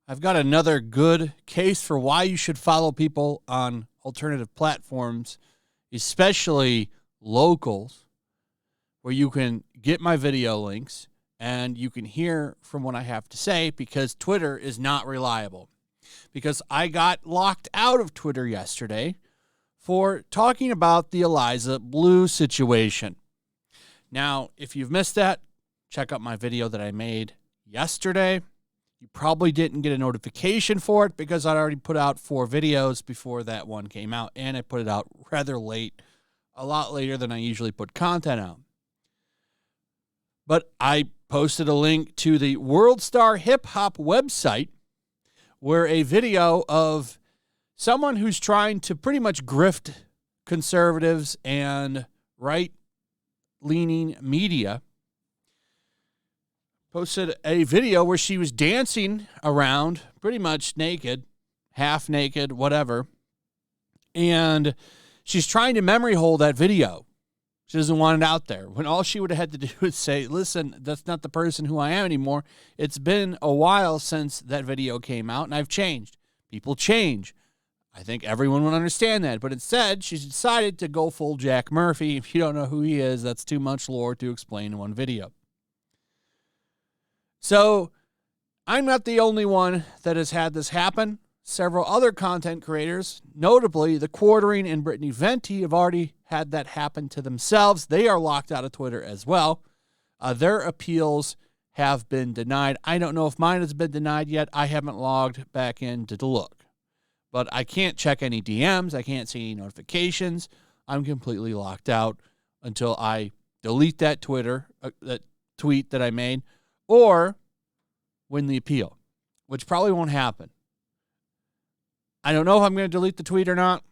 I've got another good case for why you should follow people on alternative platforms, especially locals, where you can get my video links and you can hear from what I have to say, because Twitter is not reliable. Because I got locked out of Twitter yesterday for talking about the Eliza Bleu situation. Now, if you've missed that, check out my video that I made yesterday. You probably didn't get a notification for it because I'd already put out 4 videos before that one came out, and I put it out rather late, a lot later than I usually put content out. But I posted a link to the World Star Hip Hop website where a video of someone who's trying to pretty much grift conservatives and right-leaning media posted a video where she was dancing around pretty much naked, half naked, whatever. And she's trying to memory hole that video. She doesn't want it out there. When all she would have had to do is say, listen, that's not the person who I am anymore. It's been a while since that video came out, and I've changed. People change. I think everyone would understand that. But instead, she's decided to go full Jack Murphy. If you don't know who he is, that's too much lore to explain in one video. So I'm not the only one that has had this happen. Several other content creators, notably TheQuartering and Venti, have already had that happen to themselves. They are locked out of Twitter as well. Their appeals have been denied. I don't know if mine has been denied yet. I haven't logged back in to look. But I can't check any DMs. I can't see any notifications. I'm completely locked out until I delete that that tweet that I made, or win the appeal, which probably won't happen. I don't know if I'm going to delete the tweet or not.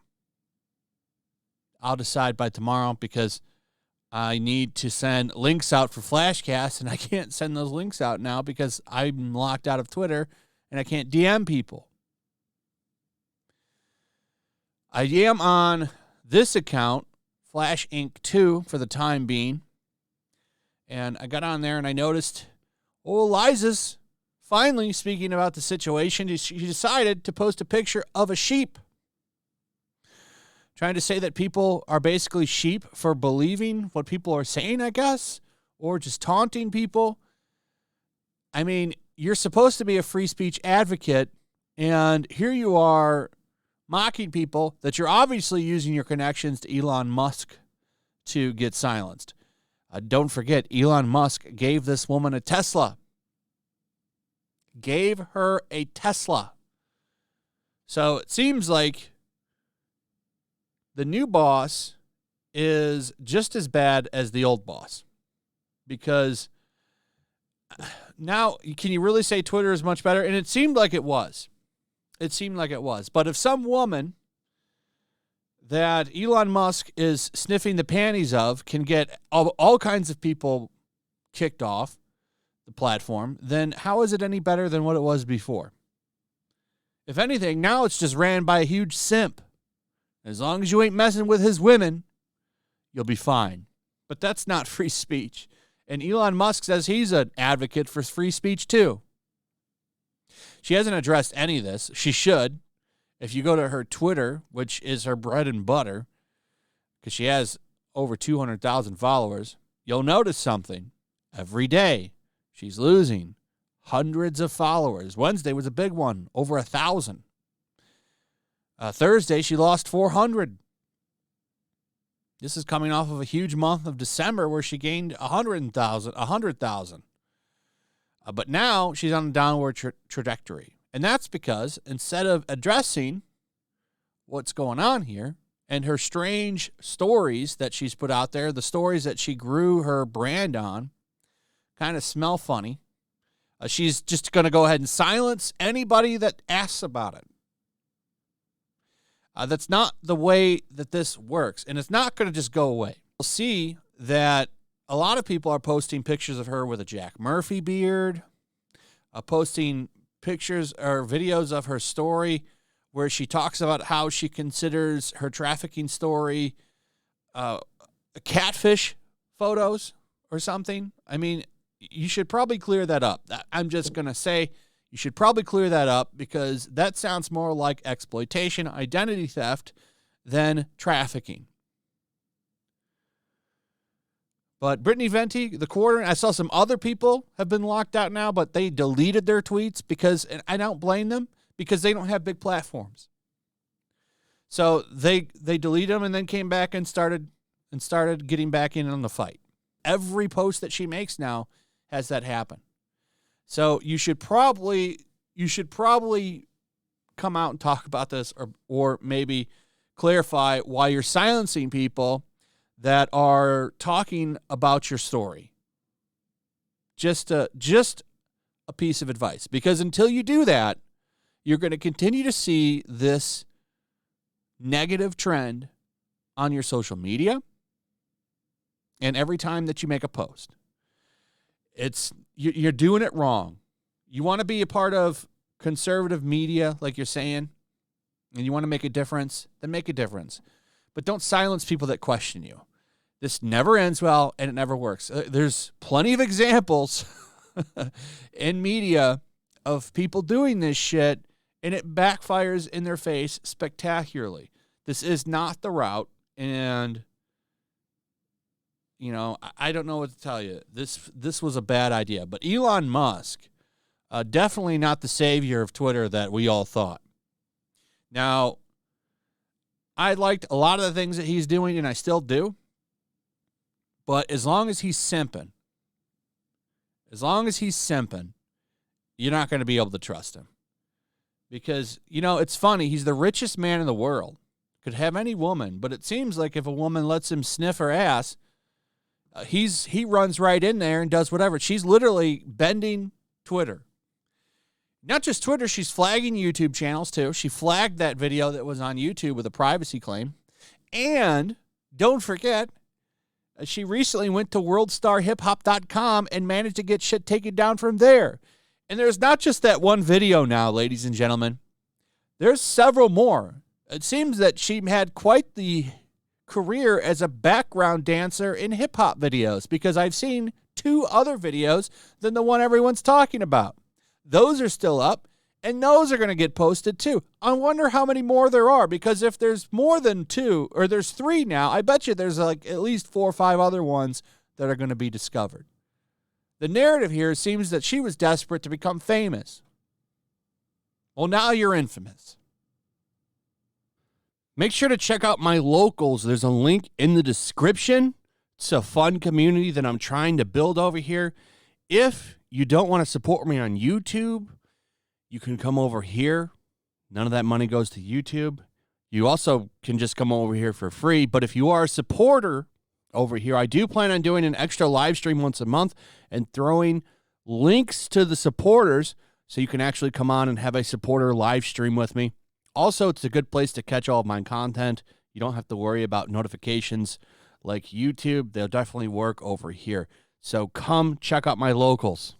I'll decide by tomorrow, because I need to send links out for Flashcasts, and I can't send those links out now because I'm locked out of Twitter and I can't DM people. I am on this account, Flash Inc. 2, for the time being. And I got on there and I noticed, Eliza's finally speaking about the situation. She decided to post a picture of a sheep, trying to say that people are basically sheep for believing what people are saying, I guess, or just taunting people. I mean, you're supposed to be a free speech advocate, and here you are mocking people that you're obviously using your connections to Elon Musk to get silenced. Don't forget, Elon Musk gave this woman a Tesla. Gave her a Tesla. So it seems like the new boss is just as bad as the old boss. Because now, can you really say Twitter is much better? And it seemed like it was. It seemed like it was. But if some woman that Elon Musk is sniffing the panties of can get all kinds of people kicked off the platform, then how is it any better than what it was before? If anything, now it's just ran by a huge simp. As long as you ain't messing with his women, you'll be fine. But that's not free speech. And Elon Musk says he's an advocate for free speech too. She hasn't addressed any of this. She should. If you go to her Twitter, which is her bread and butter, because she has over 200,000 followers, you'll notice something. Every day, she's losing hundreds of followers. Wednesday was a big one, over 1,000. Thursday, she lost 400. This is coming off of a huge month of December where she gained 100,000. But now she's on a downward trajectory. And that's because instead of addressing what's going on here and her strange stories that she's put out there, the stories that she grew her brand on, kind of smell funny. She's just going to go ahead and silence anybody that asks about it. That's not the way that this works, and it's not going to just go away. You'll see that a lot of people are posting pictures of her with a Jack Murphy beard, posting pictures or videos of her story where she talks about how she considers her trafficking story catfish photos or something. I mean, you should probably clear that up. I'm just going to say you should probably clear that up because that sounds more like exploitation, identity theft than trafficking. But Brittany Venti, TheQuartering, I saw some other people have been locked out now, but they deleted their tweets because, and I don't blame them, because they don't have big platforms. So they deleted them and then came back and started getting back in on the fight. Every post that she makes now has that happen. So you should probably come out and talk about this, or maybe clarify why you're silencing people that are talking about your story. Just a piece of advice, because until you do that, you're going to continue to see this negative trend on your social media and every time that you make a post. You're doing it wrong. You want to be a part of conservative media, like you're saying, and you want to make a difference, then make a difference. But don't silence people that question you. This never ends well, and it never works. There's plenty of examples in media of people doing this shit, and it backfires in their face spectacularly. This is not the route, and I don't know what to tell you. This was a bad idea. But Elon Musk, definitely not the savior of Twitter that we all thought. Now, I liked a lot of the things that he's doing, and I still do. But as long as he's simping, you're not going to be able to trust him. Because, it's funny. He's the richest man in the world. Could have any woman. But it seems like if a woman lets him sniff her ass, he runs right in there and does whatever. She's literally bending Twitter. Not just Twitter, she's flagging YouTube channels too. She flagged that video that was on YouTube with a privacy claim. And don't forget, she recently went to worldstarhiphop.com and managed to get shit taken down from there. And there's not just that one video now, ladies and gentlemen. There's several more. It seems that she had quite the career as a background dancer in hip-hop videos, because I've seen 2 other videos than the one everyone's talking about. Those are still up, and those are going to get posted too. I wonder how many more there are, because if there's more than 2, or there's 3 now, I bet you there's like at least 4 or 5 other ones that are going to be discovered. The narrative here seems that she was desperate to become famous. Well, now you're infamous. Make sure to check out my locals. There's a link in the description. It's a fun community that I'm trying to build over here. If you don't want to support me on YouTube, you can come over here. None of that money goes to YouTube. You also can just come over here for free. But if you are a supporter over here, I do plan on doing an extra live stream once a month and throwing links to the supporters so you can actually come on and have a supporter live stream with me. Also, it's a good place to catch all of my content. You don't have to worry about notifications like YouTube. They'll definitely work over here. So come check out my locals.